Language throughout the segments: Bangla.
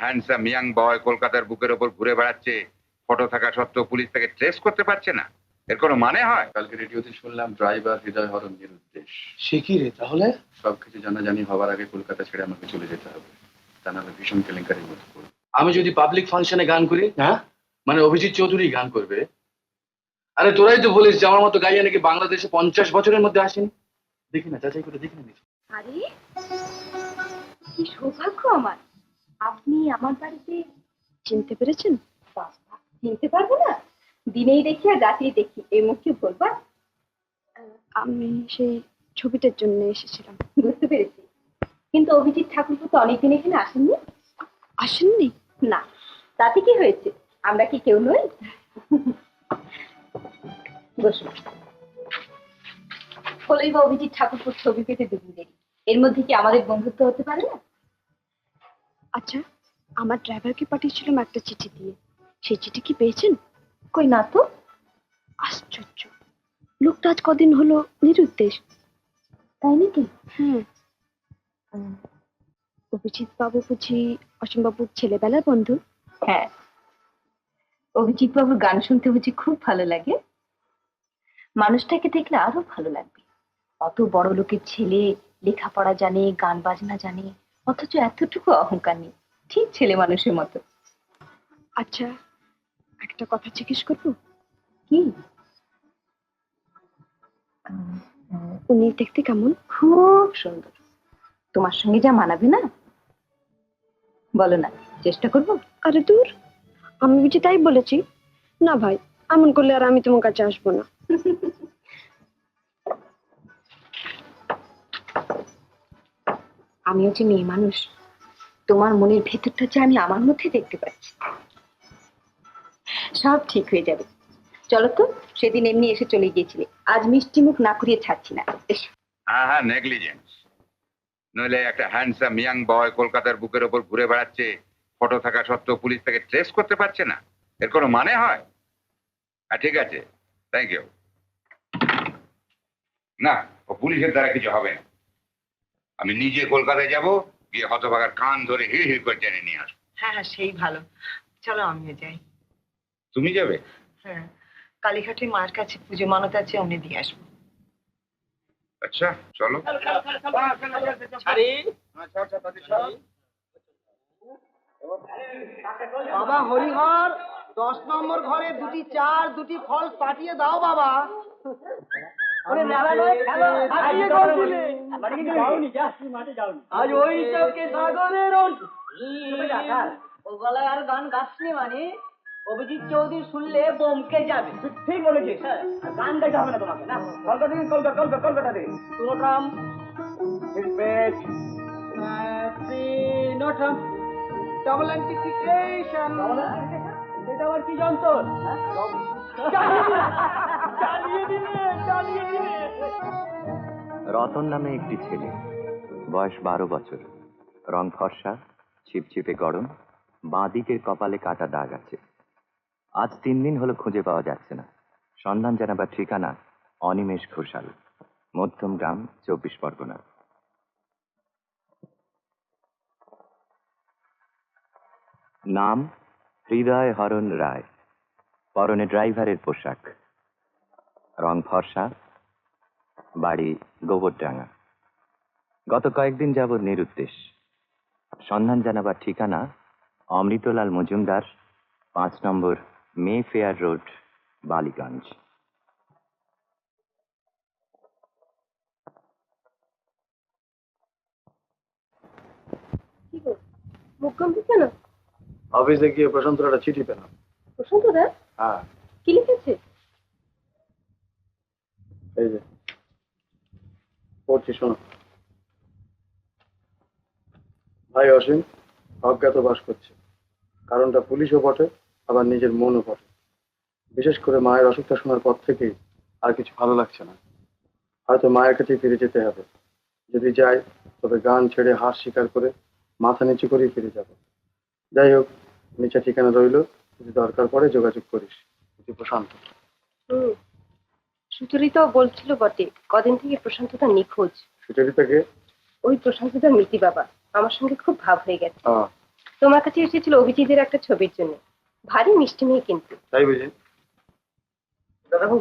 হ্যান্ডসাম ইয়াং বয় কলকাতার বুকের ওপর ঘুরে বেড়াচ্ছে, ফটো থাকা সত্ত্বেও পুলিশ তাকে ট্রেস করতে পারছে না, এর কোনো মানে হয়? কালকে রেডিওতে শুনলাম ড্রাইভার হৃদয় হরণ নিরুদ্দেশ। সে কি রে তাহলে? সবকিছু জানাজানি হবার আগে কলকাতা ছেড়ে আমাকে চলে যেতে হবে, তা নাহলে ভীষণ কেলেঙ্কারির মধ্যে পড়ব। আমি যদি পাবলিক ফাংশনে গান করি, হ্যাঁ মানে অভিজিৎ চৌধুরী গান করবে? আরে তোরাই তো বলিস যে আমার মতো গাইয়া নাকি বাংলাদেশে 50 বছরের মধ্যে আসেনি। দেখি না, যাচাই করে দেখি না। আরে কি সৌভাগ্য আমার, আপনি আমার বাড়িতে চিনতে পেরেছেন? বাবা, চিনতে পারবো না? দিনেই দেখি আর রাতেই দেখি, এই মুখ কি বলবা? আমি সেই ছবিটার জন্য এসেছিলাম। বুঝতে পেরেছি, কিন্তু অভিজিৎ ঠাকুরপো তো অনেকদিন এখানে আসেননি। আসেননি? না, তাতে কি হয়েছে, আমরা কি কেউ নই? বসুন। হলেই বা অভিজিৎ ঠাকুরপুর ছবি পেতে দুদিন দেরি, এর মধ্যে কি আমাদের বন্ধুত্ব হতে পারে না? আচ্ছা, আমার ড্রাইভারকে পাঠিয়েছিলাম একটা চিঠি দিয়ে, সেই চিঠি কি পেয়েছেন? কই না তো। আশ্চর্য, লোকটা আজ কদিন হলো নিরুদ্দেশ। তাই নাকি? হ্যাঁ। অভিজিৎ বাবু বুঝি অসীম বাবুর ছেলেবেলার বন্ধু? হ্যাঁ, অভিজিৎ বাবুর গান শুনতে বুঝি খুব ভালো লাগে। মানুষটাকে দেখলে আরো ভালো লাগবে। অত বড় লোকের ছেলে, লেখাপড়া জানে, গান বাজনা জানে, অথচ এতটুকু অহংকার নেই, ঠিক ছেলে মানুষের মতো। আচ্ছা, একটা কথা জিজ্ঞেস করবো? কি? উনি দেখতে কেমন? খুব সুন্দর, তোমার সঙ্গে যা মানাবে না। বলো না, চেষ্টা করবো? আরে দূর, আমি বুঝি তাই বলেছি? না ভাই, এমন করলে আর আমি তোমার কাছে আসবো না। আমি হচ্ছে মেয়ে মানুষ, তোমার মনের ভেতরটা যে আমি আমার মধ্যে দেখতে পাচ্ছি। সব ঠিক হয়ে যাবে, চলো তো। সেদিন এমনি এসে চলে গিয়েছিলে, আজ মিষ্টি মুখ না করিয়ে ছাড়ছি না। হ্যাঁ হ্যাঁ, নেগলিজেন্স। নইলে একটা হ্যান্ডসাম ইয়াং বয় কলকাতার বুকের ওপর ঘুরে বেড়াচ্ছে, ফটো থাকা সত্ত্বেও পুলিশ তাকে ট্রেস করতে পারছে না, এর কোনো মানে হয়? ঠিক আছে, থ্যাংক ইউ। না, ও পুলিশের দ্বারা কিছু হবে না। আমি নিজে কলকাতায় যাব, গিয়ে হতভাগার কান ধরে হিড় হিড় করে টেনে নিয়ে আসবো। হ্যাঁ হ্যাঁ, সেই ভালো। চলো আমিও যাই। তুমি যাবে? হ্যাঁ, কালীঘাটে মায়ের কাছে পুজো মানত আছে, অমনি দিয়ে আসবো। আচ্ছা চলো। বাবা হরিহর, 10 নম্বর ঘরে 2টি চার 2টি ফল পাঠিয়ে দাও বাবা। আজ ওই চোখে সাগরের ও গলায় আর গান গাছনি মানে অভিজিৎ চৌধুরী শুনলে বমকে যাবে। ঠিক বলেছিস, গান গাইতে হবে না তোমাকে, না কলকাতাতে প্রোগ্রাম ডাবল অ্যান্টিফিকেশন। এটা আবার কি যন্ত্র? রতন নামে একটি ছেলে, বয়স 12 বছর, রং ফর্সা, ছিপছিপে গরম, বাঁ দিকের কপালে কাটা দাগ আছে। আজ 3 দিন হলো খুঁজে পাওয়া যাচ্ছে না। সন্ধান জানাবার ঠিকানা অনিমেষ ঘোষাল, মধ্যমগ্রাম, 24 পরগনা। নাম হৃদয় হরণ রায়, পরনে ড্রাইভারের পোশাক, রং ফর্সা, বাড়ি গোবরডাঙ্গা। গত কয়েকদিন যাবৎ নিরুদ্দেশ। সন্ধান জানাবার ঠিকানা অমৃতলাল মজুমদার, 5 নম্বর মে ফেয়ার রোড, বালিগঞ্জ। মুখ গম্ভীর কেন? অফিসে গিয়ে প্রশান্তর একটা চিঠি পেলাম। প্রশান্ত দা? হ্যাঁ, কি লিখেছে? এই যে পড়ছি, শোনো। ভাই অসীম অজ্ঞাতবাস করছে, কারণটা পুলিশও বটে, আবার নিজের মনও বটে। বিশেষ করে মায়ের অসুখটা শোনার পর থেকেই আর কিছু ভালো লাগছে না। হয়তো মায়ের কাছে ফিরে যেতে হবে। যদি যাই তবে গান ছেড়ে হার স্বীকার করে মাথা নিচু করেই ফিরে যাব। যাই হোক, নিচে ঠিকানা রইল, যদি দরকার পড়ে যোগাযোগ করিস। প্রশান্ত। সুচরিতা বলছিল বটে, কদিন থেকে প্রশান্তদা নিখোঁজ। সুচরিতাকে? ওই প্রশান্তদা মৃতি বাবা, আমার সঙ্গে খুব ভাব হয়ে গেছে। তোমার কাছে এসেছিল অভিজিতের একটা ছবির জন্য। ভারী মিষ্টি মেয়ে কিন্তু। তাই বুঝি? দাদাবাবু,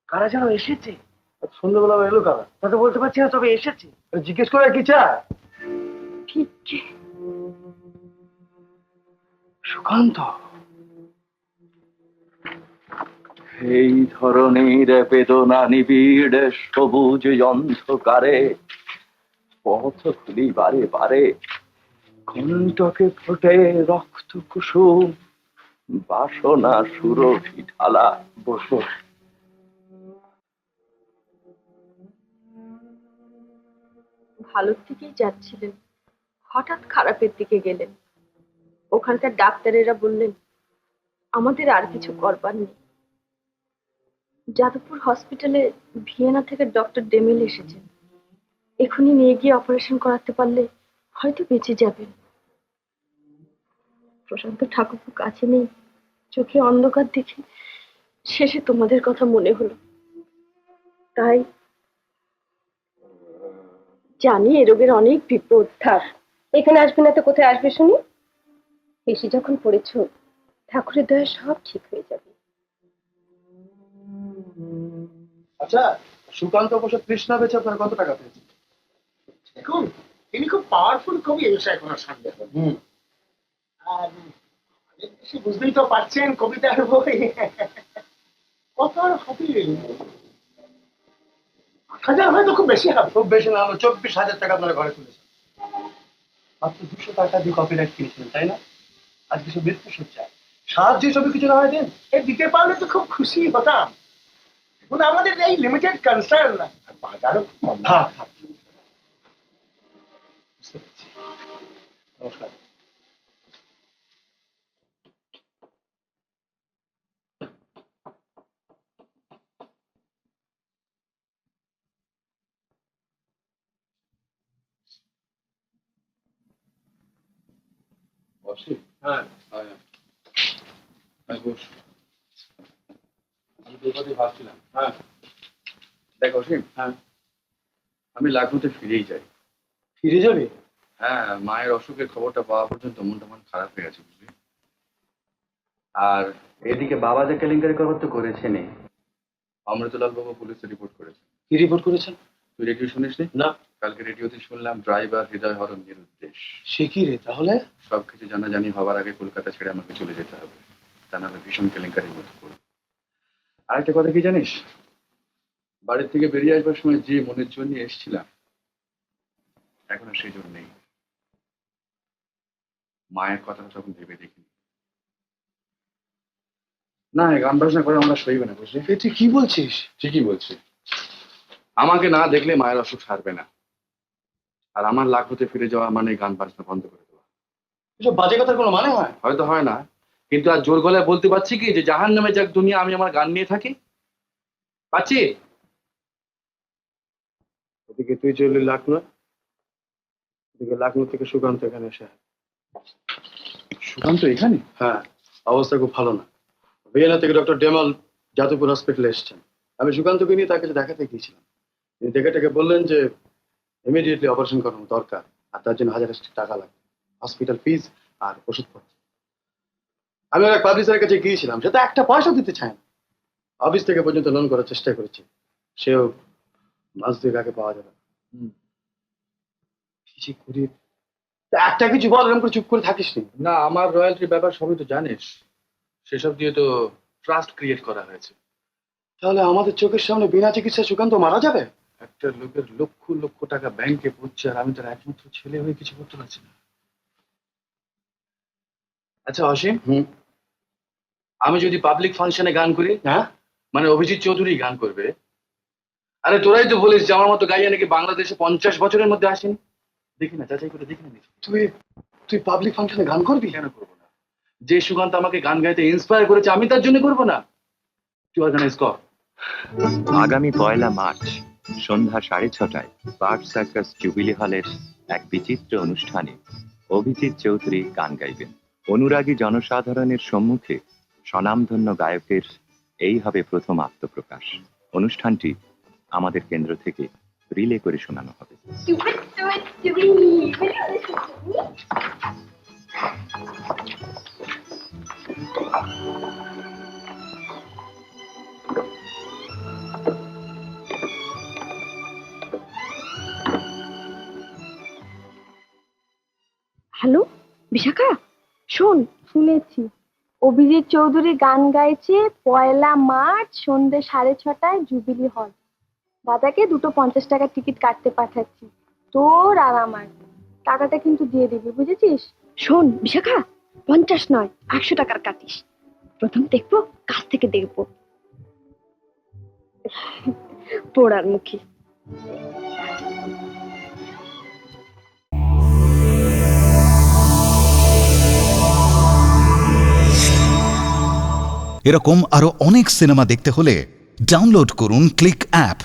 কারা যেন এসেছে। আজ সন্ধ্যেবেলা আবার এলো কারা? তা তো বলতে পারছি না, তবে এসেছে। জিজ্ঞেস করে কি চায়? ভিক্ষে। সুকান্ত। এই ধরনের বেদনা নিবিড় সবুজ অন্ধকারে পথ খুলি বারে বারে, কণ্টকে ফোটে রক্ত কুসুম, বাসনা সুরভি ঢালা। বসো। ভালোর দিকেই যাচ্ছিলেন, হঠাৎ খারাপের দিকে গেলেন। ওখানকার ডাক্তারেরা বললেন আমাদের আর কিছু করবার নেই। যাদবপুর হসপিটালে ভিয়েনা থেকে ডক্টর ডেমিল এসেছেন। এখনই নিয়ে গিয়ে অপারেশন করাতে পারলে হয়তো বেঁচে যাবেন। প্রশান্ত ঠাকুরপো কাছে নেই, চোখে অন্ধকার দেখে শেষে তোমাদের কথা মনে হলো। তাই জানি এ রোগের অনেক বিপদ। থাক, এখানে আসবে না তো কোথায় আসবে শুনি? বেশি যখন পড়েছ, ঠাকুরের দয়া সব ঠিক হয়ে যাবে। আচ্ছা, সুকান্ত বসে তৃষ্ণা বেচে আপনার কত টাকা পেয়েছে? দেখুন, তিনি খুব পাওয়ারফুল কবি, এ বিষয়ে কোনো সন্দেহ নেই। আর আমাদের দেশে বুঝতেই তো পারছেন, কবিতার বই কত আর হবে? 8,000 হয়তো খুব বেশি হবে। খুব বেশি না হলো 24,000 টাকা আপনারা ঘরে তুলেছেন। মাত্র 200 টাকা দিয়ে কপিরাইট কিনেছিলেন, তাই না? আজ কিছু মৃত্যু সজ্জায় সাহায্য হিসেবে কিছু না হয় দেন। এ দিতে পারলে তো খুব খুশি হতাম। এখন আমাদের এই লিমিটেড কনসার্ন, বাজারও কম। থাক থাক, বুঝতে পেরেছি। নমস্কার। অসিত, হ্যাঁ, আয়, আয় বস। আমি তোর কথা ভাবছিলাম। হ্যাঁ, দেখ অসীম, হ্যাঁ। আমি লাখনৌতে ফিরেই যাই। ফিরে যাবে? হ্যাঁ, মায়ের অসুখের খবরটা পাওয়া পর্যন্ত মনটা খারাপ হয়ে গেছে, বুঝলি? আর এদিকে বাবা যে কেলেঙ্কারি খবর তো করেছেনই, অমৃতলাল বাবু পুলিশে রিপোর্ট করেছে। কি রিপোর্ট করেছেন? তুই রেডিও শুনিসনি? না। কালকে রেডিওতে শুনলাম ড্রাইভার হৃদয় হরণ নিরুদ্দেশ। সে কি রে তাহলে? সবকিছু জানাজানি হওয়ার আগে কলকাতা ছেড়ে আমাকে চলে যেতে হবে, তা নাহলে ভীষণ কেলেঙ্কারির মধ্যে পড়ব। আরেকটা কথা কি জানিস, বাড়ির থেকে বেরিয়ে আসবার সময় যে মনের জন্য এসেছিলাম, এখন আর সেই জন্য নেই। মায়ের কথাটা তখন ভেবে দেখিনি। না, এই গান বাজনা করে আমরা সইবে না, বুঝলি? এ তুই কি বলছিস? ঠিকই বলছি। আমাকে না দেখলে মায়ের অসুখ সারবে না, আর আমার লাখ হতে ফিরে যাওয়া মানে গান বাজনা বন্ধ করে দেওয়া। এসব বাজে কথার কোনো মানে হয়? হয়তো হয় না, কিন্তু আর জোর গলায় বলতে পারছি কি যে জাহান নামে যাক দুনিয়া, আমি আমার গান নিয়ে থাকি? পাচ্ছি? ওদিকে তুই চললি লাখনৌ, ওদিকে লাখনৌ থেকে সুকান্ত এখানে এসে। সুকান্ত এখানে? হ্যাঁ, অবস্থা খুব ভালো না। ভিয়েনা থেকে ডক্টর ডেমল যাদবপুর হসপিটালে এসেছেন। আমি সুকান্তকে নিয়ে তার কাছে দেখাতে গিয়েছিলাম। তিনি দেখে বললেন যে ইমিডিয়েটলি অপারেশন করানো দরকার, আর তার জন্য 1,000 টাকা লাগবে, হসপিটাল ফিজ আর ওষুধপত্র। আমি এক পাবলিশারের কাছে গিয়েছিলাম, সে তো একটা পয়সা দিতে চায় না। অফিস থেকে পর্যন্ত লোন করার চেষ্টা করেছি, সেও মাস 2 আগে পাওয়া যাবে। কি করি? একটা কিছু বল, এরকম করে চুপ করে থাকিস নি। না, আমার রয়্যালটির ব্যাপার সবই তো জানিস, সেসব দিয়ে তো ট্রাস্ট ক্রিয়েট করা হয়েছে। তাহলে আমাদের চোখের সামনে বিনা চিকিৎসায় সুকান্ত মারা যাবে? একটা লোকের লক্ষ লক্ষ টাকা ব্যাংকে পড়ছে, আর আমি তার একমাত্র ছেলে হয়ে কিছু করতে পারছি না। আচ্ছা অসীম, আমি যদি পাবলিক ফাংশনে গান করি, হ্যাঁ, মানে অভিজিৎ চৌধুরী গান করবে, আরে তোরাই তো বলিস যে আমার মতো গাইয়া নাকি বাংলাদেশে 50 বছরের মধ্যে আসেনি। দেখি না, যাচাই করে দেখি না। তুই তুই পাবলিক ফাংশনে গান করবি? কেন করবো না? যে সুকান্ত আমাকে গান গাইতে ইন্সপায়ার করেছে, আমি তার জন্য করবো না? তুই অর্গানাইজ কর। আগামী 1 মার্চ সন্ধ্যা 6:30টায় পার্ক সার্কাস জুবিলি হলের এক বিচিত্র অনুষ্ঠানে অভিজিৎ চৌধুরী গান গাইবেন। অনুরাগী জনসাধারণের সম্মুখে স্বনামধন্য গায়কের এই হবে প্রথম আত্মপ্রকাশ। অনুষ্ঠানটি আমাদের কেন্দ্র থেকে রিলে করে শোনানো হবে। চুপি চুপি চুপি হ্যালো বিশাখা, শোন, শুনেছি অভিজিৎ চৌধুরী গান গাইছে 1 মার্চ সন্ধ্যে 6:30 জুবিলি হল। দাদাকে 2 50 টাকার টিকিট কাটতে পাঠাচ্ছি, তোর আর আমার। টাকাটা কিন্তু দিয়ে দিবি, বুঝেছিস? শোন বিশাখা, 50 নয় 100 টাকার কাটিস। প্রথম দেখবো, কাছ থেকে দেখবো। পোড়ার মুখী। এরকম আরো অনেক সিনেমা দেখতে হলে ডাউনলোড করুন ক্লিক অ্যাপ।